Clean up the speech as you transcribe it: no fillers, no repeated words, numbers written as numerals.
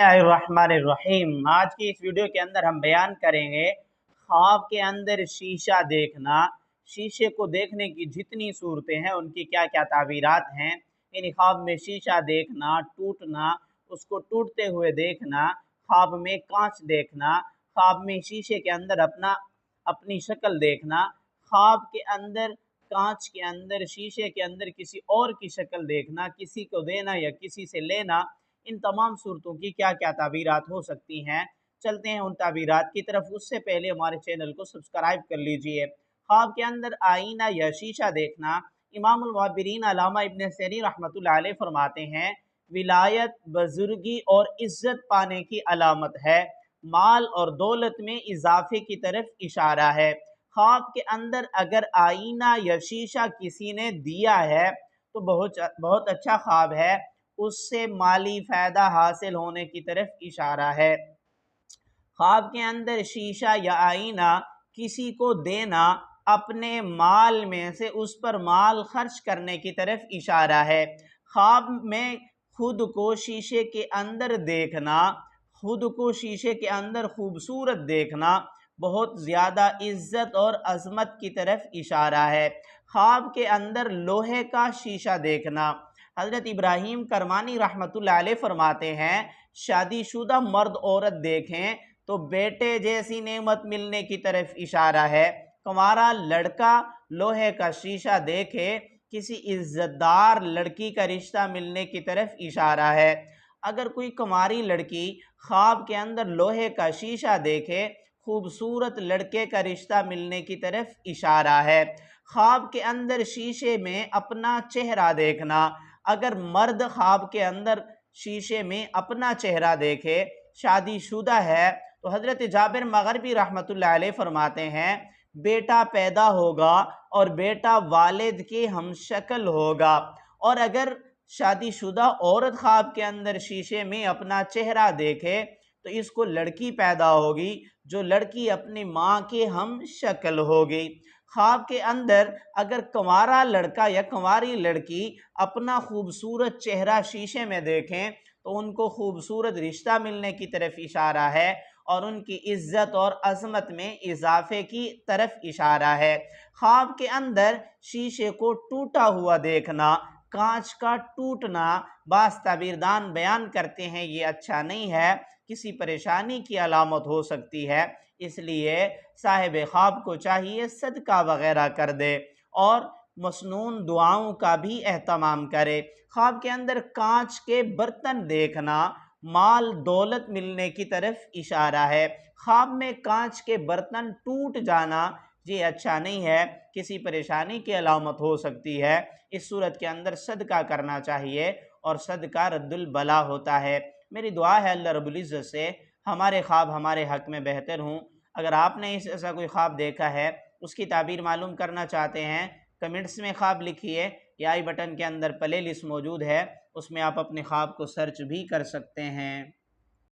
बिस्मिल्लाहिर्रहमानिर्रहीम। आज की इस वीडियो के अंदर हम बयान करेंगे ख्वाब के अंदर शीशा देखना। शीशे को देखने की जितनी सूरतें हैं उनकी क्या क्या ताबीरात हैं। इन ख्वाब में शीशा देखना, टूटना, उसको टूटते हुए देखना, ख्वाब में कांच देखना, ख्वाब में शीशे के अंदर अपनी शक्ल देखना, ख्वाब के अंदर कांच के अंदर शीशे के अंदर किसी और की शक्ल देखना, किसी को देना या किसी से लेना, इन तमाम सूरतों की क्या क्या ताबीरात हो सकती हैं। चलते हैं उन ताबीरात की तरफ। उससे पहले हमारे चैनल को सब्सक्राइब कर लीजिए। ख्वाब के अंदर आईना या शीशा देखना, इमामुल मुअब्बिरीन अल्लामा इब्न सीरीन रहमतुल्लाह अलैह फरमाते हैं, विलायत, बुजुर्गी और इज्जत पाने की अलामत है। माल और दौलत में इजाफे की तरफ इशारा है। ख्वाब के अंदर अगर आईना या शीशा किसी ने दिया है तो बहुत अच्छा ख्वाब है, उससे माली फ़ायदा हासिल होने की तरफ इशारा है। ख्वाब के अंदर शीशा या आईना किसी को देना अपने माल में से उस पर माल खर्च करने की तरफ इशारा है। ख्वाब में खुद को शीशे के अंदर देखना, खुद को शीशे के अंदर खूबसूरत देखना बहुत ज़्यादा इज्जत और अज़मत की तरफ इशारा है। ख्वाब के अंदर लोहे का शीशा देखना, हज़रत इब्राहीम करमानी रहमतुल्लाह अलैह फरमाते हैं, शादीशुदा मर्द औरत देखें तो बेटे जैसी नेमत मिलने की तरफ इशारा है। कुंवारा लड़का लोहे का शीशा देखे किसी इज्जतदार लड़की का रिश्ता मिलने की तरफ इशारा है। अगर कोई कुंवारी लड़की ख्वाब के अंदर लोहे का शीशा देखे, खूबसूरत लड़के का रिश्ता मिलने की तरफ इशारा है। ख्वाब के अंदर शीशे में अपना चेहरा देखना, अगर मर्द ख्वाब के अंदर शीशे में अपना चेहरा देखे, शादीशुदा है, तो हज़रत जाबिर मग़रिबी रहमतुल्लाह अलैह फरमाते हैं, बेटा पैदा होगा और बेटा वालिद के हमशक्ल होगा। और अगर शादीशुदा औरत ख्वाब के अंदर शीशे में अपना चेहरा देखे तो इसको लड़की पैदा होगी, जो लड़की अपनी माँ के हम शक्ल होगी। ख्वाब के अंदर अगर कुंवारा लड़का या कुंवारी लड़की अपना खूबसूरत चेहरा शीशे में देखें तो उनको खूबसूरत रिश्ता मिलने की तरफ इशारा है और उनकी इज्जत और अज़मत में इजाफे की तरफ इशारा है। ख्वाब के अंदर शीशे को टूटा हुआ देखना, कांच का टूटना, बास ताबीरदान बयान करते हैं ये अच्छा नहीं है, किसी परेशानी की अलामत हो सकती है, इसलिए साहिब ख्वाब को चाहिए सदका वगैरह कर दे और मसनून दुआओं का भी एहतमाम करे। ख्वाब के अंदर कांच के बर्तन देखना माल दौलत मिलने की तरफ इशारा है। ख्वाब में कांच के बर्तन टूट जाना ये अच्छा नहीं है, किसी परेशानी की अलामत हो सकती है। इस सूरत के अंदर सदका करना चाहिए और सदका रद्दुल बला होता है। मेरी दुआ है अल्लाह रब्बुल इज़्ज़त से हमारे ख्वाब हमारे हक़ में बेहतर हों। अगर आपने ऐसा कोई ख्वाब देखा है, उसकी ताबीर मालूम करना चाहते हैं, कमेंट्स में ख्वाब लिखिए या आई बटन के अंदर प्ले लिस्ट मौजूद है, उसमें आप अपने ख्वाब को सर्च भी कर सकते हैं।